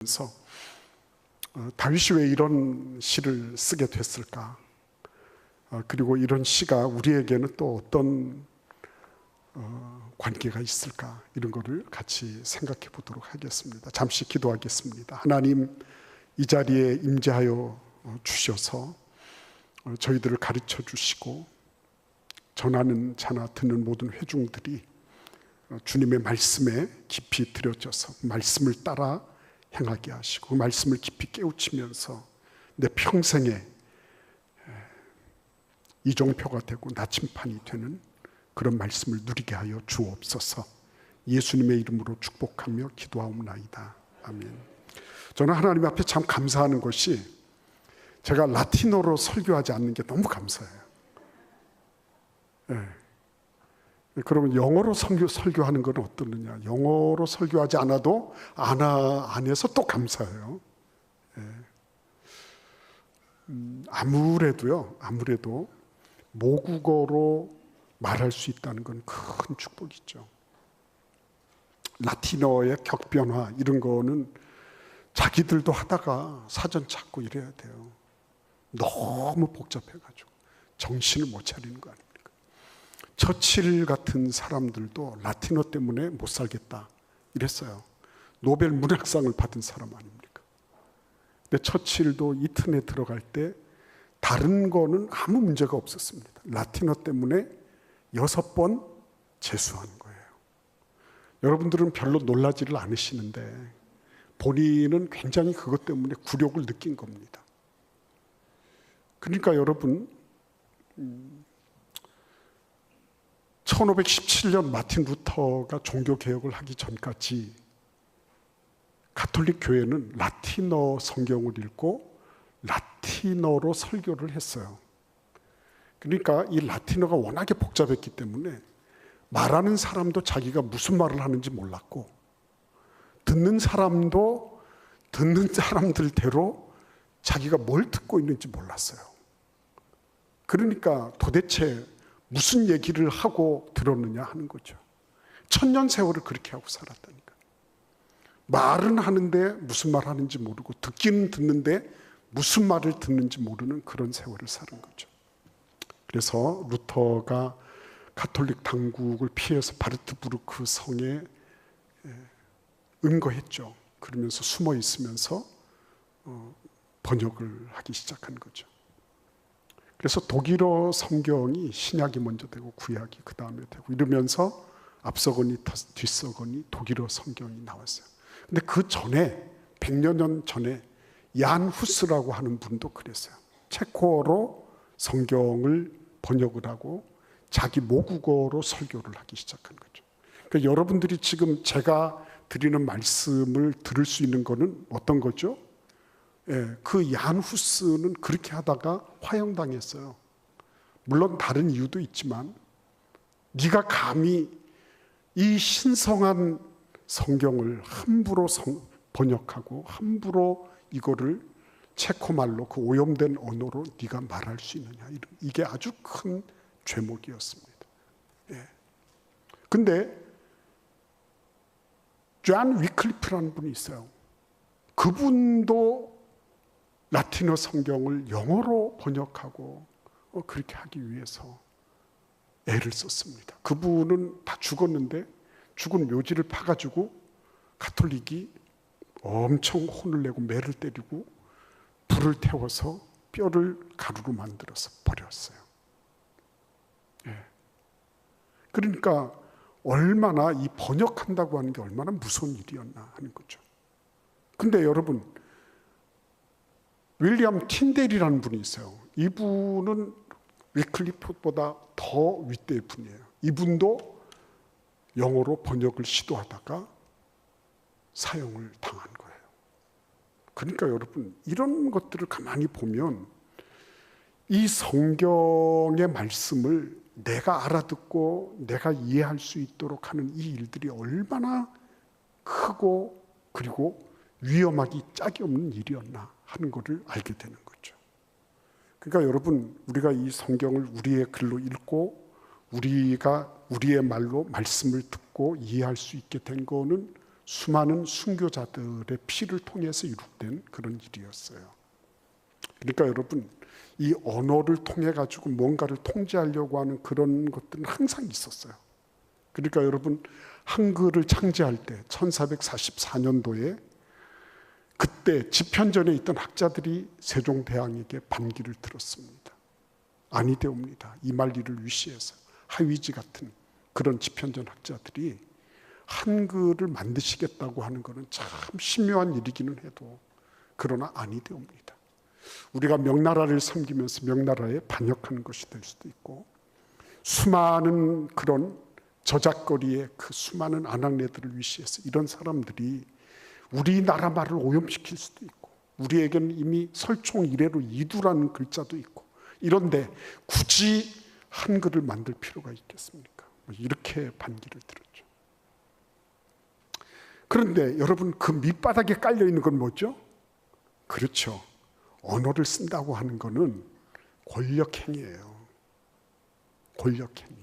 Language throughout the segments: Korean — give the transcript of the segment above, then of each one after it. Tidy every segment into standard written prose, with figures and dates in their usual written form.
그래서 다윗이 왜 이런 시를 쓰게 됐을까? 그리고 이런 시가 우리에게는 또 어떤 관계가 있을까? 이런 거를 같이 생각해 보도록 하겠습니다. 잠시 기도하겠습니다. 하나님, 이 자리에 임재하여 주셔서 저희들을 가르쳐 주시고 전하는 자나 듣는 모든 회중들이 주님의 말씀에 깊이 들여져서 말씀을 따라 행하게 하시고 그 말씀을 깊이 깨우치면서 내 평생에 이정표가 되고 나침판이 되는 그런 말씀을 누리게 하여 주옵소서. 예수님의 이름으로 축복하며 기도하옵나이다. 아멘. 저는 하나님 앞에 참 감사하는 것이 제가 라틴어로 설교하지 않는 게 너무 감사해요. 그러면 영어로 설교하는 건 어떠느냐? 영어로 설교하지 않아도 안에서 또 감사해요. 아무래도 모국어로 말할 수 있다는 건 큰 축복이죠. 라틴어의 격변화 이런 거는 자기들도 하다가 사전 찾고 이래야 돼요. 너무 복잡해가지고 정신을 못 차리는 거 아닙니까? 처칠 같은 사람들도 라틴어 때문에 못 살겠다 이랬어요. 노벨 문학상을 받은 사람 아닙니까? 근데 처칠도 이튼에 들어갈 때 다른 거는 아무 문제가 없었습니다. 라틴어 때문에 6번 재수하는 거예요. 여러분들은 별로 놀라지를 않으시는데 본인은 굉장히 그것 때문에 굴욕을 느낀 겁니다. 그러니까 여러분 1517년 마틴 루터가 종교개혁을 하기 전까지 가톨릭 교회는 라틴어 성경을 읽고 라틴어로 설교를 했어요. 그러니까 이 라틴어가 워낙에 복잡했기 때문에 말하는 사람도 자기가 무슨 말을 하는지 몰랐고 듣는 사람도 듣는 사람들대로 자기가 뭘 듣고 있는지 몰랐어요. 그러니까 도대체 무슨 얘기를 하고 들었느냐 하는 거죠. 1000년 세월을 그렇게 하고 살았다니까. 말은 하는데 무슨 말 하는지 모르고 듣기는 듣는데 무슨 말을 듣는지 모르는 그런 세월을 사는 거죠. 그래서 루터가 가톨릭 당국을 피해서 바르트부르크 성에 은거했죠. 그러면서 숨어 있으면서 번역을 하기 시작한 거죠. 그래서 독일어 성경이 신약이 먼저 되고 구약이 그 다음에 되고 이러면서 앞서거니 뒤서거니 독일어 성경이 나왔어요. 근데 그 전에 100여 년 전에 얀 후스라고 하는 분도 그랬어요. 체코어로 성경을 번역을 하고 자기 모국어로 설교를 하기 시작한 거죠. 그러니까 여러분들이 지금 제가 드리는 말씀을 들을 수 있는 거는 어떤 거죠? 그 얀 후스는 그렇게 하다가 화형당했어요. 물론 다른 이유도 있지만 네가 감히 이 신성한 성경을 함부로 번역하고 함부로 이거를 체코말로 그 오염된 언어로 네가 말할 수 있느냐. 이게 아주 큰 죄목이었습니다. 근데 존 위클리프라는 분이 있어요. 그분도 라틴어 성경을 영어로 번역하고 그렇게 하기 위해서 애를 썼습니다. 그분은 다 죽었는데 죽은 묘지를 파가지고 가톨릭이 엄청 혼을 내고 매를 때리고 불을 태워서 뼈를 가루로 만들어서 버렸어요. 그러니까 얼마나 이 번역한다고 하는 게 얼마나 무서운 일이었나 하는 거죠. 근데 여러분 윌리엄 틴델이라는 분이 있어요. 이분은 위클리프보다 더 윗대의 분이에요. 이분도 영어로 번역을 시도하다가 사형을 당한 거예요. 그러니까 여러분 이런 것들을 가만히 보면 이 성경의 말씀을 내가 알아듣고 내가 이해할 수 있도록 하는 이 일들이 얼마나 크고 그리고 위험하기 짝이 없는 일이었나 하는 것을 알게 되는 거죠. 그러니까 여러분 우리가 이 성경을 우리의 글로 읽고 우리가 우리의 말로 말씀을 듣고 이해할 수 있게 된 거는 수많은 순교자들의 피를 통해서 이룩된 그런 일이었어요. 그러니까 여러분, 이 언어를 통해 가지고 뭔가를 통제하려고 하는 그런 것들은 항상 있었어요. 그러니까 여러분, 한글을 창제할 때 1444년도에 그때 집현전에 있던 학자들이 세종대왕에게 반기를 들었습니다. 아니되옵니다. 이말리를 위시해서 하위지 같은 그런 집현전 학자들이 한글을 만드시겠다고 하는 것은 참 심묘한 일이기는 해도 그러나 아니되옵니다. 우리가 명나라를 섬기면서 명나라에 반역하는 것이 될 수도 있고, 수많은 그런 저작거리에 그 수많은 아낙네들을 위시해서 이런 사람들이 우리나라 말을 오염시킬 수도 있고, 우리에게는 이미 설총 이래로 이두라는 글자도 있고, 이런데 굳이 한글을 만들 필요가 있겠습니까? 이렇게 반기를 들었죠. 그런데 여러분, 그 밑바닥에 깔려 있는 건 뭐죠? 그렇죠. 언어를 쓴다고 하는 것은 권력행위예요. 권력행위.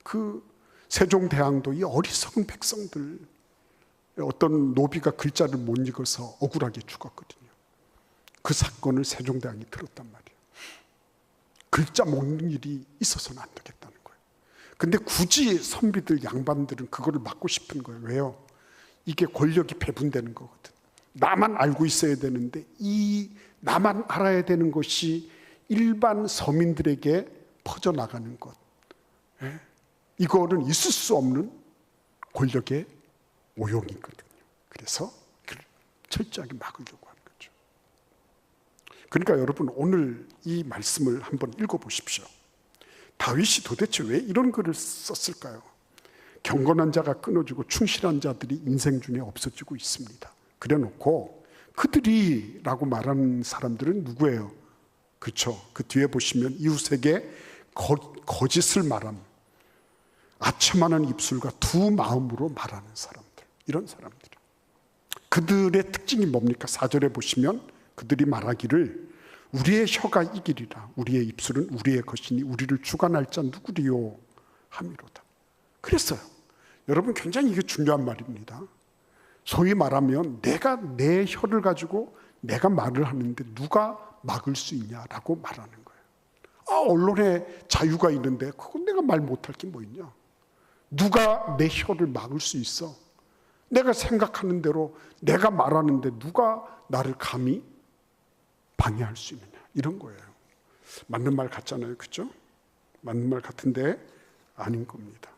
그 세종대왕도 이 어리석은 백성들, 어떤 노비가 글자를 못 읽어서 억울하게 죽었거든요. 그 사건을 세종대왕이 들었단 말이에요. 글자 못 읽는 일이 있어서는 안 되겠다는 거예요. 근데 굳이 선비들, 양반들은 그거를 막고 싶은 거예요. 왜요? 이게 권력이 배분되는 거거든. 나만 알고 있어야 되는데 이 나만 알아야 되는 것이 일반 서민들에게 퍼져나가는 것, 이거는 있을 수 없는 권력의 오용이거든요. 그래서 철저하게 막으려고 하는 거죠. 그러니까 여러분, 오늘 이 말씀을 한번 읽어보십시오. 다윗이 도대체 왜 이런 글을 썼을까요? 경건한 자가 끊어지고 충실한 자들이 인생 중에 없어지고 있습니다. 그래놓고 그들이 라고 말하는 사람들은 누구예요? 그렇죠. 그 뒤에 보시면 이웃에게 거짓을 말함, 아첨하는 입술과 두 마음으로 말하는 사람들, 이런 사람들. 그들의 특징이 뭡니까? 4절에 보시면 그들이 말하기를 우리의 혀가 이기리라, 우리의 입술은 우리의 것이니 우리를 주관할 자 누구리요 함이로다. 그랬어요. 여러분, 굉장히 이게 중요한 말입니다. 소위 말하면 내가 내 혀를 가지고 내가 말을 하는데 누가 막을 수 있냐라고 말하는 거예요. 언론에 자유가 있는데 그건 내가 말 못할 게 뭐 있냐? 누가 내 혀를 막을 수 있어? 내가 생각하는 대로 내가 말하는데 누가 나를 감히 방해할 수 있느냐? 이런 거예요. 맞는 말 같잖아요. 그렇죠? 맞는 말 같은데 아닌 겁니다.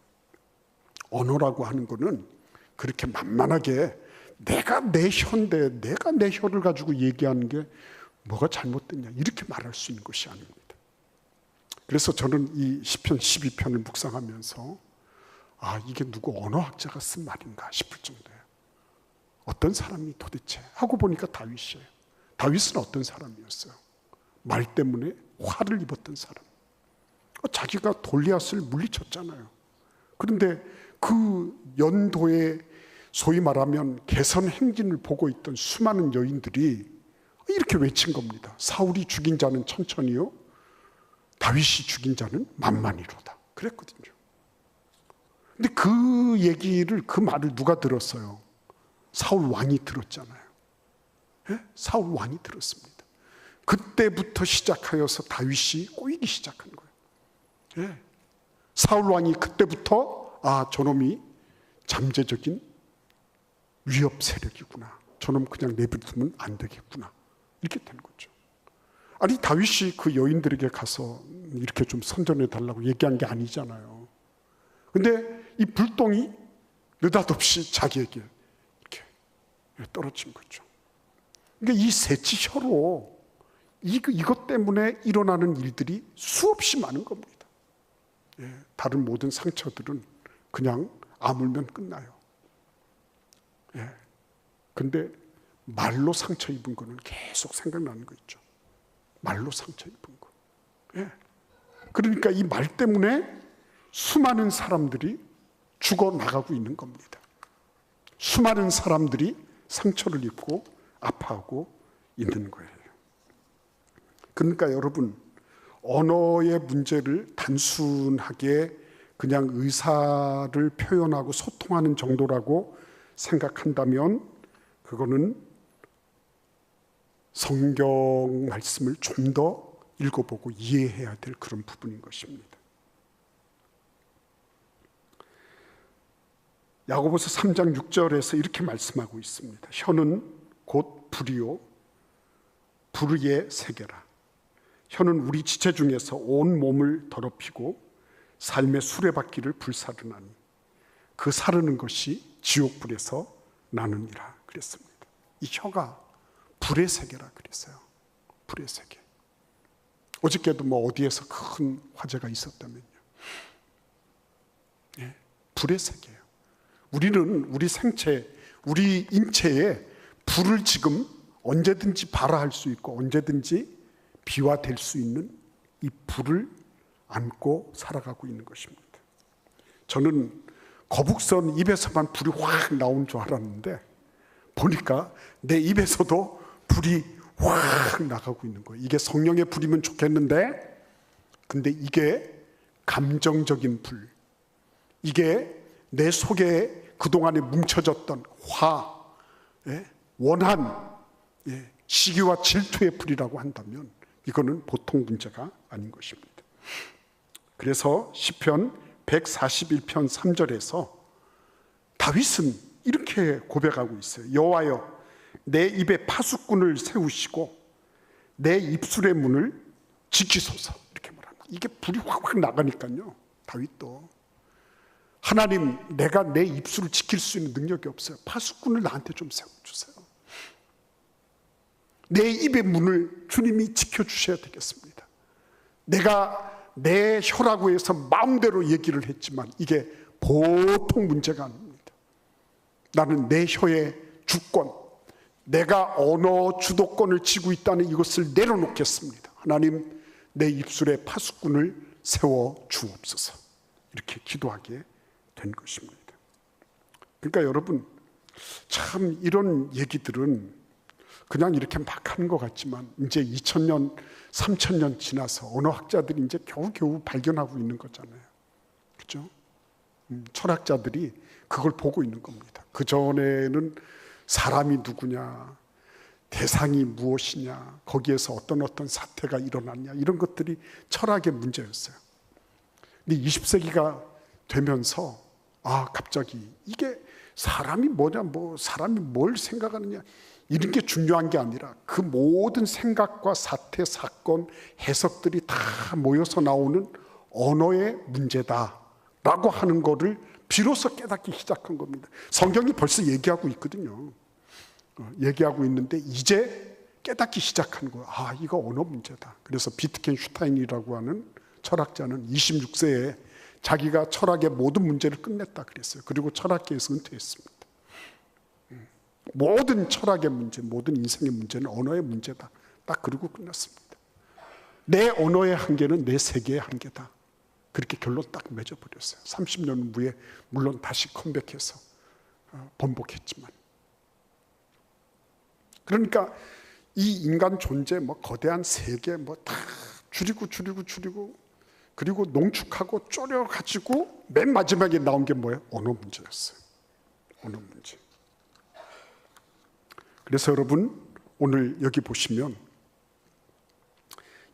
언어라고 하는 거는 그렇게 만만하게 내가 내 혀인데 내가 내 혀를 가지고 얘기하는 게 뭐가 잘못됐냐 이렇게 말할 수 있는 것이 아닙니다. 그래서 저는 이 시편 12편을 묵상하면서 이게 누구 언어학자가 쓴 말인가 싶을 정도예요. 어떤 사람이 도대체 하고 보니까 다윗이에요. 다윗은 어떤 사람이었어요? 말 때문에 화를 입었던 사람. 자기가 골리앗을 물리쳤잖아요. 그런데 그 연도에 소위 말하면 개선 행진을 보고 있던 수많은 여인들이 이렇게 외친 겁니다. 사울이 죽인 자는 천천히요, 다윗이 죽인 자는 만만히로다. 그랬거든요. 근데 그 얘기를, 그 말을 누가 들었어요? 사울 왕이 들었잖아요. 사울 왕이 들었습니다. 그때부터 시작하여서 다윗이 꼬이기 시작한 거예요. 사울 왕이 그때부터 저놈이 잠재적인 위협 세력이구나, 저놈 그냥 내버려두면 안 되겠구나, 이렇게 된 거죠. 아니, 다윗이 그 여인들에게 가서 이렇게 좀 선전해 달라고 얘기한 게 아니잖아요. 근데 이 불똥이 느닷없이 자기에게 이렇게 떨어진 거죠. 그러니까 이 새치 혀로 이것 때문에 일어나는 일들이 수없이 많은 겁니다. 다른 모든 상처들은 그냥 아물면 끝나요. 근데 말로 상처 입은 거는 계속 생각나는 거 있죠. 말로 상처 입은 거. 그러니까 이 말 때문에 수많은 사람들이 죽어나가고 있는 겁니다. 수많은 사람들이 상처를 입고 아파하고 있는 거예요. 그러니까 여러분, 언어의 문제를 단순하게 그냥 의사를 표현하고 소통하는 정도라고 생각한다면 그거는 성경 말씀을 좀 더 읽어보고 이해해야 될 그런 부분인 것입니다. 야고보서 3장 6절에서 이렇게 말씀하고 있습니다. 혀는 곧 불이요 불의 세계라. 혀는 우리 지체 중에서 온 몸을 더럽히고 삶의 수레바퀴를 불사르나니 그 사르는 것이 지옥불에서 나느니라 그랬습니다. 이 혀가 불의 세계라 그랬어요. 불의 세계. 어저께도 뭐 어디에서 큰 화재가 있었다면요. 예, 불의 세계예요. 우리는 우리 생체, 우리 인체에 불을 지금 언제든지 발화할 수 있고 언제든지 비화될 수 있는 이 불을 안고 살아가고 있는 것입니다. 저는 거북선 입에서만 불이 확 나온 줄 알았는데 보니까 내 입에서도 불이 확 나가고 있는 거예요. 이게 성령의 불이면 좋겠는데 근데 이게 감정적인 불, 이게 내 속에 그동안에 뭉쳐졌던 화, 원한, 시기와 질투의 불이라고 한다면 이거는 보통 문제가 아닌 것입니다. 그래서 시편 141편 3절에서 다윗은 이렇게 고백하고 있어요. 여호와여 내 입에 파수꾼을 세우시고 내 입술의 문을 지키소서. 이렇게 말합니다. 이게 불이 확 나가니까요. 다윗도 하나님, 내가 내 입술을 지킬 수 있는 능력이 없어요. 파수꾼을 나한테 좀 세워주세요. 내 입의 문을 주님이 지켜주셔야 되겠습니다. 내가 내 혀라고 해서 마음대로 얘기를 했지만 이게 보통 문제가 아닙니다. 나는 내 혀의 주권, 내가 언어 주도권을 쥐고 있다는 이것을 내려놓겠습니다. 하나님, 내 입술에 파수꾼을 세워 주옵소서. 이렇게 기도하게 된 것입니다. 그러니까 여러분, 참 이런 얘기들은 그냥 이렇게 막 하는 것 같지만 이제 2000년, 3000년 지나서 언어학자들이 이제 겨우겨우 발견하고 있는 거잖아요. 그렇죠? 철학자들이 그걸 보고 있는 겁니다. 그전에는 사람이 누구냐, 대상이 무엇이냐, 거기에서 어떤 사태가 일어났냐, 이런 것들이 철학의 문제였어요. 근데 20세기가 되면서 갑자기 이게 사람이 뭐냐, 사람이 뭘 생각하느냐, 이런 게 중요한 게 아니라 그 모든 생각과 사태, 사건, 해석들이 다 모여서 나오는 언어의 문제다라고 하는 거를 비로소 깨닫기 시작한 겁니다. 성경이 벌써 얘기하고 있거든요. 얘기하고 있는데 이제 깨닫기 시작한 거예요. 이거 언어 문제다. 그래서 비트겐슈타인이라고 하는 철학자는 26세에 자기가 철학의 모든 문제를 끝냈다 그랬어요. 그리고 철학계에서 은퇴했습니다. 모든 철학의 문제, 모든 인생의 문제는 언어의 문제다. 딱 그러고 끝났습니다. 내 언어의 한계는 내 세계의 한계다. 그렇게 결론 딱 맺어버렸어요. 30년 후에 물론 다시 컴백해서 번복했지만. 그러니까 이 인간 존재, 거대한 세계 다 줄이고 그리고 농축하고 졸여가지고 맨 마지막에 나온 게 뭐예요? 언어 문제였어요. 언어 문제. 그래서 여러분, 오늘 여기 보시면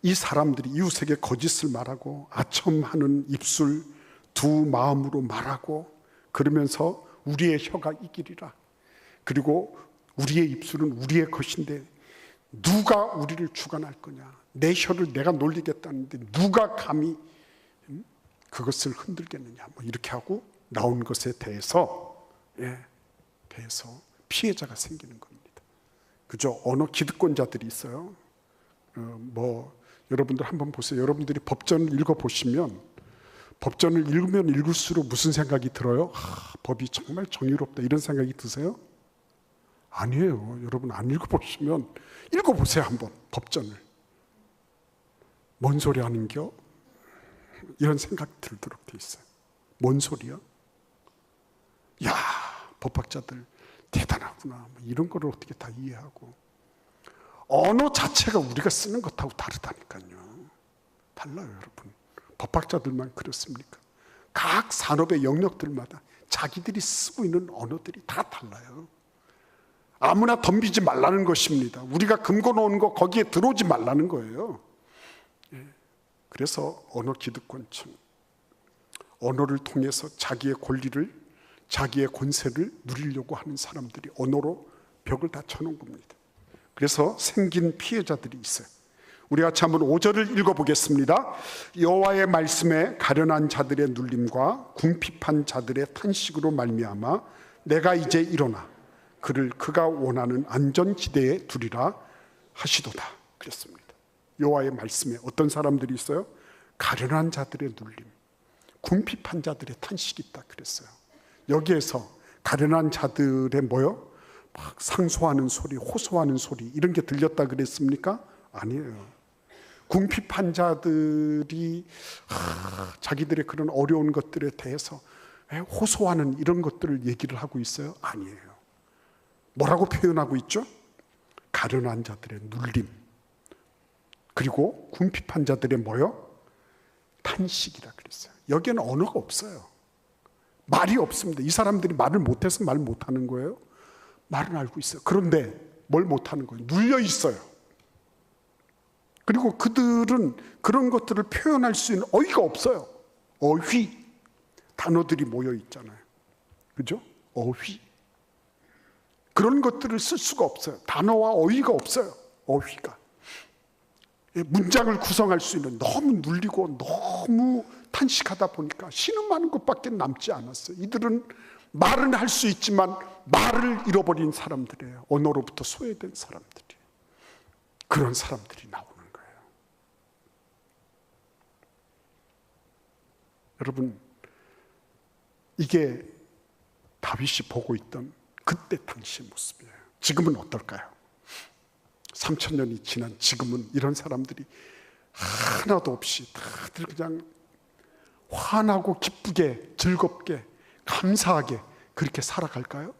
이 사람들이 이웃에게 거짓을 말하고 아첨하는 입술, 두 마음으로 말하고 그러면서 우리의 혀가 이기리라. 그리고 우리의 입술은 우리의 것인데 누가 우리를 주관할 거냐. 내 혀를 내가 놀리겠다는데 누가 감히 그것을 흔들겠느냐. 이렇게 하고 나온 것에 대해서 피해자가 생기는 겁니다. 그죠? 언어 기득권자들이 있어요. 여러분들 한번 보세요. 여러분들이 법전을 읽어보시면 법전을 읽으면 읽을수록 무슨 생각이 들어요? 법이 정말 정의롭다 이런 생각이 드세요? 아니에요. 여러분 안 읽어보시면 읽어보세요. 한번 법전을. 뭔 소리 하는겨? 이런 생각이 들도록 돼 있어요. 뭔 소리야? 야, 법학자들 대단하구나. 이런 거를 어떻게 다 이해하고. 언어 자체가 우리가 쓰는 것하고 다르다니까요. 달라요, 여러분. 법학자들만 그렇습니까? 각 산업의 영역들마다 자기들이 쓰고 있는 언어들이 다 달라요. 아무나 덤비지 말라는 것입니다. 우리가 금고 놓은 거 거기에 들어오지 말라는 거예요. 그래서 언어 기득권층, 언어를 통해서 자기의 권리를, 자기의 권세를 누리려고 하는 사람들이 언어로 벽을 다 쳐놓은 겁니다. 그래서 생긴 피해자들이 있어요. 우리 같이 한번 5절을 읽어보겠습니다. 여호와의 말씀에 가련한 자들의 눌림과 궁핍한 자들의 탄식으로 말미암아 내가 이제 일어나 그를 그가 원하는 안전지대에 두리라 하시도다 그랬습니다. 여호와의 말씀에 어떤 사람들이 있어요? 가련한 자들의 눌림, 궁핍한 자들의 탄식이 있다 그랬어요. 여기에서 가련한 자들의 뭐요? 막 상소하는 소리, 호소하는 소리 이런 게 들렸다 그랬습니까? 아니에요. 궁핍한 자들이 자기들의 그런 어려운 것들에 대해서 호소하는 이런 것들을 얘기를 하고 있어요? 아니에요. 뭐라고 표현하고 있죠? 가련한 자들의 눌림, 그리고 궁핍한 자들의 뭐요? 탄식이라 그랬어요. 여기에는 언어가 없어요. 말이 없습니다. 이 사람들이 말을 못해서 말 못하는 거예요? 말은 알고 있어요. 그런데 뭘 못하는 거예요? 눌려 있어요. 그리고 그들은 그런 것들을 표현할 수 있는 어휘가 없어요. 어휘, 단어들이 모여 있잖아요. 그죠? 어휘. 그런 것들을 쓸 수가 없어요. 단어와 어휘가 없어요. 어휘가. 문장을 구성할 수 있는, 너무 눌리고 너무 탄식하다 보니까 신음하는 것밖에 남지 않았어요. 이들은 말은 할 수 있지만 말을 잃어버린 사람들이에요. 언어로부터 소외된 사람들이. 그런 사람들이 나오는 거예요. 여러분, 이게 다윗이 보고 있던 그때 당시의 모습이에요. 지금은 어떨까요? 3000년이 지난 지금은 이런 사람들이 하나도 없이 다들 그냥 환하고 기쁘게 즐겁게 감사하게 그렇게 살아갈까요?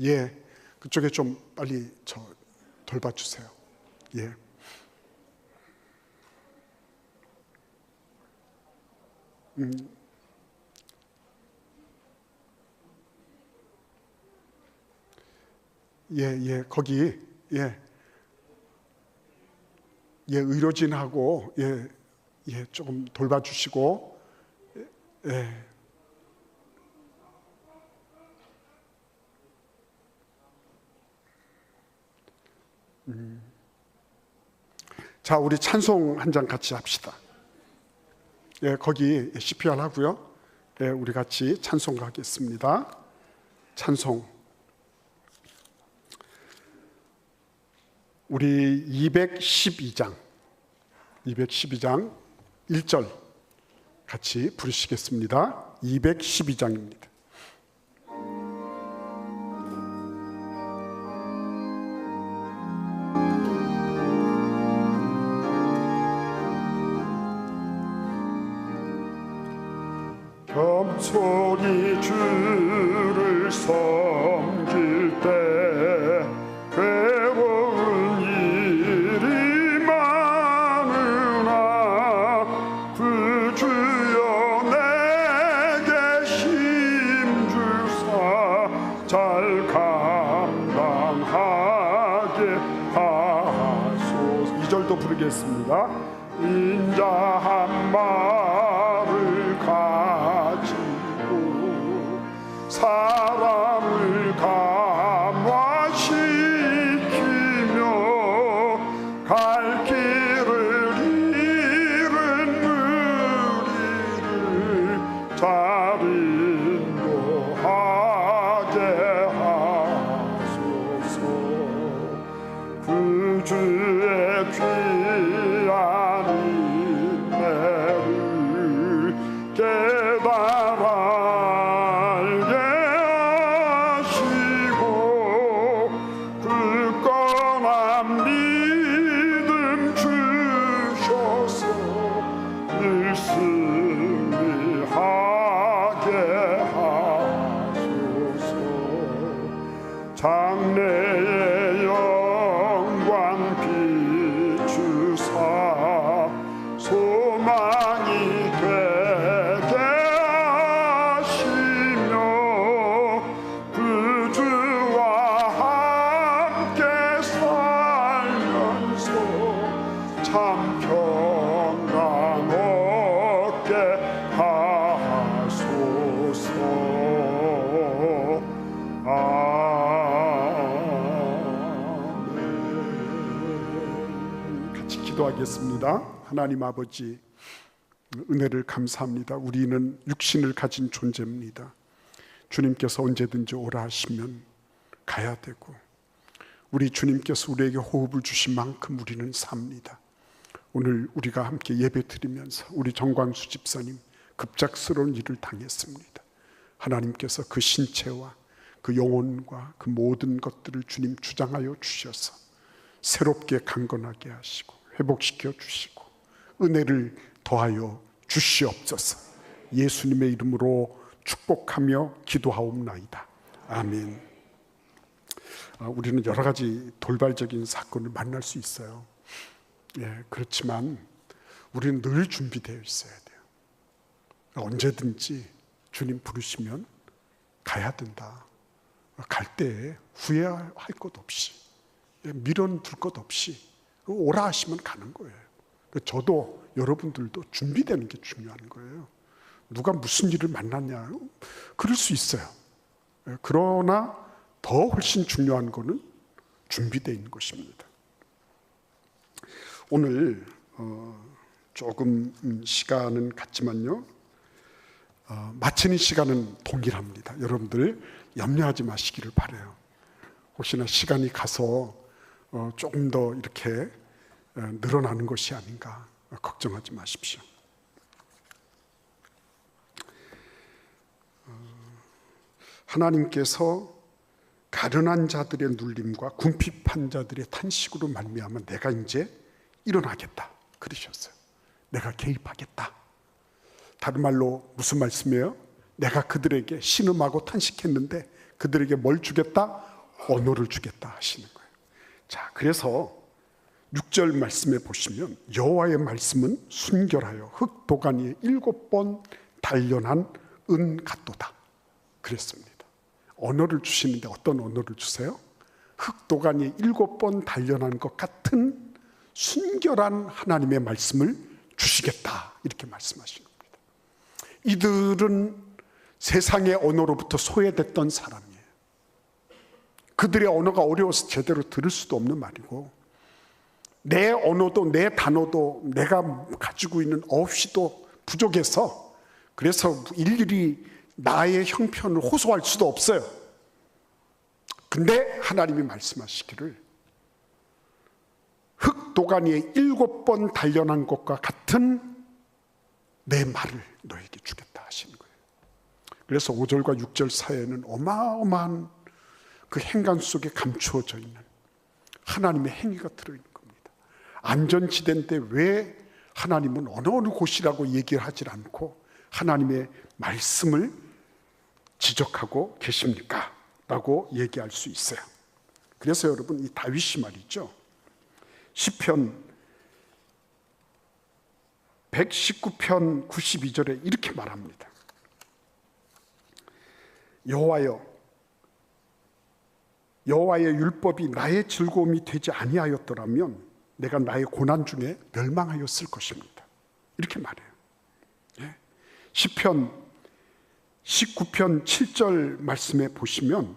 예, 그쪽에 좀 빨리 저 돌봐주세요. 예. 예, 거기, 예, 의료진하고, 조금 돌봐주시고, 예. 자, 우리 찬송 한 장 같이 합시다. 예, 거기 CPR 하고요. 예, 우리 같이 찬송 가겠습니다. 찬송. 우리 212장 1절 같이 부르시겠습니다. 212장입니다. 겸손히 주를 섬길 때 괴로운 일이 많으나 그 주여 내게 힘 주사 잘 감당하게 하소서. 2절도 부르겠습니다. 인자 한 말을 가지고 사람을 감화시키며 갈 길을 잃은 무리를 잘 인도하게 하소서. 그 주의 귀한 인내를 깨달아 알게 하시고 굳건한 믿음 주셔서 늘 승리하게 하소서. 장래의 기도하겠습니다. 하나님 아버지, 은혜를 감사합니다. 우리는 육신을 가진 존재입니다. 주님께서 언제든지 오라 하시면 가야 되고, 우리 주님께서 우리에게 호흡을 주신 만큼 우리는 삽니다. 오늘 우리가 함께 예배 드리면서 우리 정광수 집사님 급작스러운 일을 당했습니다. 하나님께서 그 신체와 그 영혼과 그 모든 것들을 주님 주장하여 주셔서 새롭게 강건하게 하시고 회복시켜 주시고 은혜를 더하여 주시옵소서. 예수님의 이름으로 축복하며 기도하옵나이다. 아멘. 우리는 여러 가지 돌발적인 사건을 만날 수 있어요. 그렇지만 우리는 늘 준비되어 있어야 돼요. 언제든지 주님 부르시면 가야 된다. 갈 때 후회할 것 없이, 미련 둘 것 없이 오라 하시면 가는 거예요. 저도 여러분들도 준비되는 게 중요한 거예요. 누가 무슨 일을 만났냐, 그럴 수 있어요. 그러나 더 훨씬 중요한 거는 준비되어 있는 것입니다. 오늘 조금 시간은 같지만요, 마치는 시간은 동일합니다. 여러분들 염려하지 마시기를 바라요. 혹시나 시간이 가서 조금 더 이렇게 늘어나는 것이 아닌가 걱정하지 마십시오. 하나님께서 가련한 자들의 눌림과 궁핍한 자들의 탄식으로 말미암아 내가 이제 일어나겠다 그러셨어요. 내가 개입하겠다. 다른 말로 무슨 말씀이에요? 내가 그들에게 신음하고 탄식했는데 그들에게 뭘 주겠다? 언어를 주겠다 하시는 거예요. 자, 그래서 6절 말씀에 보시면 여호와의 말씀은 순결하여 흙 도가니에 7번 단련한 은 같도다 그랬습니다. 언어를 주시는데 어떤 언어를 주세요? 흙 도가니에 7번 단련한 것 같은 순결한 하나님의 말씀을 주시겠다 이렇게 말씀하시는 겁니다. 이들은 세상의 언어로부터 소외됐던 사람이에요. 그들의 언어가 어려워서 제대로 들을 수도 없는 말이고, 내 언어도 내 단어도 내가 가지고 있는 어휘도 부족해서 그래서 일일이 나의 형편을 호소할 수도 없어요. 근데 하나님이 말씀하시기를 흙 도가니에 7번 단련한 것과 같은 내 말을 너에게 주겠다 하시는 거예요. 그래서 5절과 6절 사이에는 어마어마한 그 행간 속에 감추어져 있는 하나님의 행위가 들어있는 겁니다. 안전지대인데 왜 하나님은 어느 곳이라고 얘기를 하질 않고 하나님의 말씀을 지적하고 계십니까? 라고 얘기할 수 있어요. 그래서 여러분, 이 다윗이 말이죠, 시편 119편 92절에 이렇게 말합니다. 여호와의 율법이 나의 즐거움이 되지 아니하였더라면 내가 나의 고난 중에 멸망하였을 것입니다. 이렇게 말해요. 시편 19편 7절 말씀에 보시면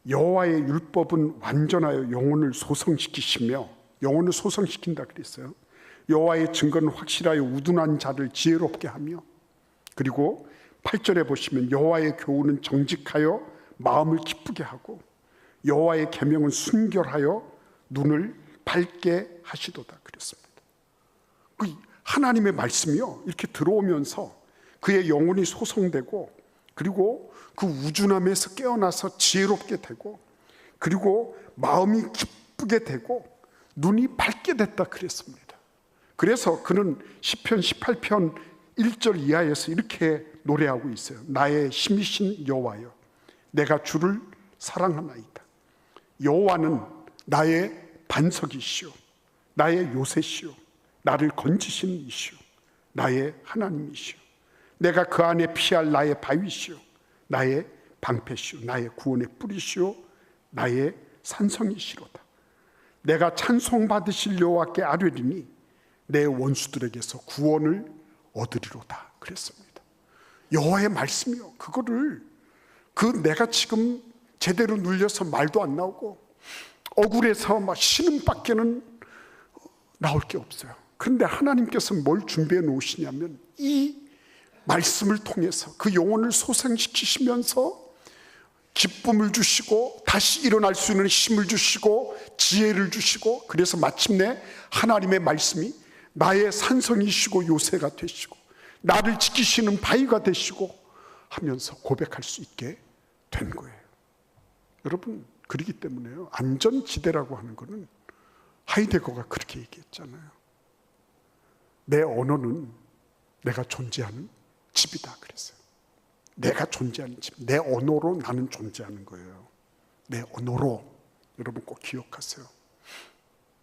여호와의 율법은 완전하여 영혼을 소성시키시며, 영혼을 소성시킨다 그랬어요. 여호와의 증거는 확실하여 우둔한 자를 지혜롭게 하며, 그리고 8절에 보시면 여호와의 교훈은 정직하여 마음을 기쁘게 하고 여호와의 계명은 순결하여 눈을 밝게 하시도다 그랬습니다. 그 하나님의 말씀이요, 이렇게 들어오면서 그의 영혼이 소성되고, 그리고 그 우준함에서 깨어나서 지혜롭게 되고, 그리고 마음이 기쁘게 되고 눈이 밝게 됐다 그랬습니다. 그래서 그는 시편 18편 1절 이하에서 이렇게 노래하고 있어요. 나의 힘이신 여호와여, 내가 주를 사랑하나이다. 여호와는 나의 반석이시오, 나의 요새시오, 나를 건지시는 이시오, 나의 하나님이시오. 내가 그 안에 피할 나의 바위시오, 나의 방패시오, 나의 구원의 뿌리시오, 나의 산성이시로다. 내가 찬송받으실 여호와께 아뢰리니 내 원수들에게서 구원을 얻으리로다 그랬습니다. 여호와의 말씀이요, 그거를 내가 지금 제대로 눌려서 말도 안 나오고 억울해서 막 신음밖에는 나올 게 없어요. 그런데 하나님께서 뭘 준비해 놓으시냐면 이 말씀을 통해서 그 영혼을 소생시키시면서 기쁨을 주시고 다시 일어날 수 있는 힘을 주시고 지혜를 주시고, 그래서 마침내 하나님의 말씀이 나의 산성이시고 요새가 되시고 나를 지키시는 바위가 되시고 하면서 고백할 수 있게 된 거예요. 여러분, 그렇기 때문에요, 안전지대라고 하는 거는 하이데거가 그렇게 얘기했잖아요. 내 언어는 내가 존재하는 집이다 그랬어요. 내가 존재하는 집, 내 언어로 나는 존재하는 거예요. 내 언어로. 여러분 꼭 기억하세요.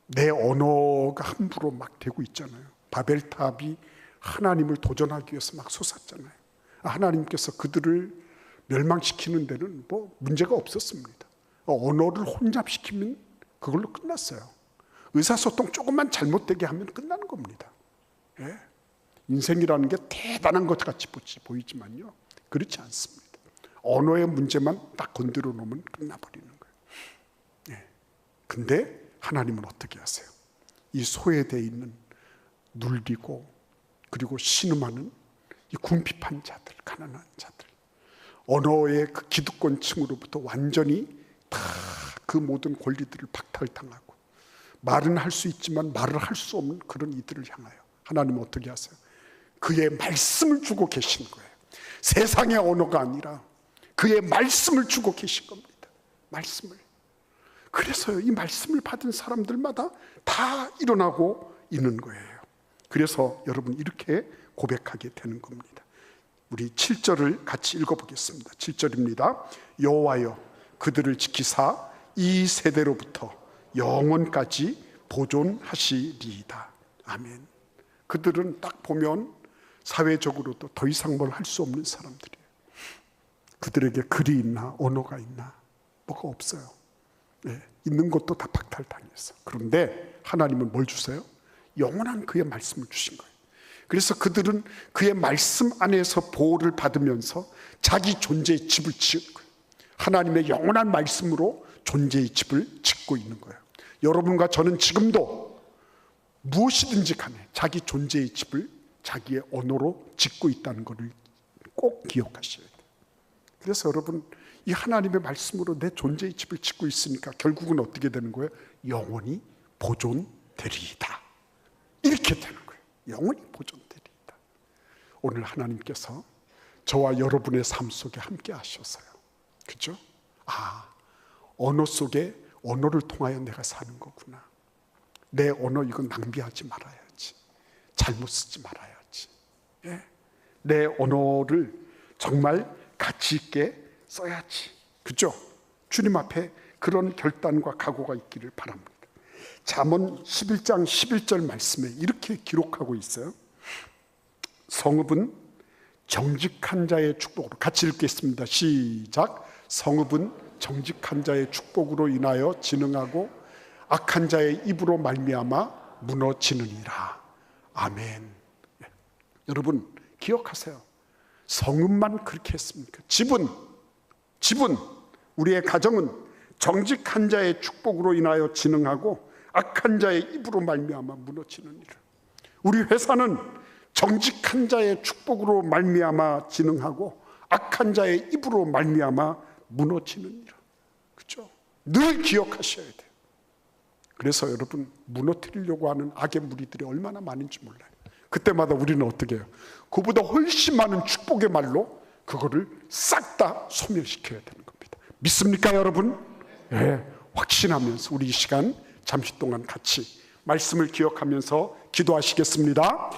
내 언어가 함부로 막 되고 있잖아요. 바벨탑이 하나님을 도전하기 위해서 막 솟았잖아요. 하나님께서 그들을 멸망시키는 데는 뭐 문제가 없었습니다. 언어를 혼잡시키면 그걸로 끝났어요. 의사소통 조금만 잘못되게 하면 끝나는 겁니다. 예? 인생이라는 게 대단한 것 같이 보이지만요, 그렇지 않습니다. 언어의 문제만 딱 건드려 놓으면 끝나버리는 거예요. 예. 근데 하나님은 어떻게 하세요? 이 소외되어 있는 눌리고 그리고 신음하는 이 궁핍한 자들, 가난한 자들, 언어의 그 기득권층으로부터 완전히 다 그 모든 권리들을 박탈당하고 말은 할 수 있지만 말을 할 수 없는 그런 이들을 향하여 하나님은 어떻게 하세요? 그의 말씀을 주고 계신 거예요. 세상의 언어가 아니라 그의 말씀을 주고 계신 겁니다. 말씀을. 그래서요, 이 말씀을 받은 사람들마다 다 일어나고 있는 거예요. 그래서 여러분 이렇게 고백하게 되는 겁니다. 우리 7절을 같이 읽어보겠습니다. 7절입니다. 여호와여 그들을 지키사 이 세대로부터 영원까지 보존하시리이다. 아멘. 그들은 딱 보면 사회적으로도 더 이상 뭘 할 수 없는 사람들이에요. 그들에게 글이 있나 언어가 있나 뭐가 없어요. 네, 있는 것도 다 박탈당했어. 그런데 하나님은 뭘 주세요? 영원한 그의 말씀을 주신 거예요. 그래서 그들은 그의 말씀 안에서 보호를 받으면서 자기 존재의 집을 지은 거예요. 하나님의 영원한 말씀으로 존재의 집을 짓고 있는 거예요. 여러분과 저는 지금도 무엇이든지 간에 자기 존재의 집을 자기의 언어로 짓고 있다는 것을 꼭 기억하셔야 돼요. 그래서 여러분, 이 하나님의 말씀으로 내 존재의 집을 짓고 있으니까 결국은 어떻게 되는 거예요? 영원히 보존되리이다. 이렇게 되는 거예요. 영원히 보존되리이다. 오늘 하나님께서 저와 여러분의 삶 속에 함께 하셔서요, 그렇죠? 언어 속에 언어를 통하여 내가 사는 거구나. 내 언어 이건 낭비하지 말아야지. 잘못 쓰지 말아야지. 예? 내 언어를 정말 가치 있게 써야지. 그죠? 주님 앞에 그런 결단과 각오가 있기를 바랍니다. 잠언 11장 11절 말씀에 이렇게 기록하고 있어요. 성읍은 정직한 자의 축복으로, 같이 읽겠습니다. 시작. 성읍은 정직한 자의 축복으로 인하여 진흥하고 악한 자의 입으로 말미암아 무너지느니라. 아멘. 네. 여러분 기억하세요. 성읍만 그렇게 했습니까? 집은 우리의 가정은 정직한 자의 축복으로 인하여 진흥하고 악한 자의 입으로 말미암아 무너지느니라. 우리 회사는 정직한 자의 축복으로 말미암아 진흥하고 악한 자의 입으로 말미암아 무너지느니라. 그렇죠? 늘 기억하셔야 돼요. 그래서 여러분, 무너뜨리려고 하는 악의 무리들이 얼마나 많은지 몰라요. 그때마다 우리는 어떻게 해요? 그보다 훨씬 많은 축복의 말로 그거를 싹 다 소멸시켜야 되는 겁니다. 믿습니까 여러분? 네, 확신하면서 우리 이 시간 잠시 동안 같이 말씀을 기억하면서 기도하시겠습니다.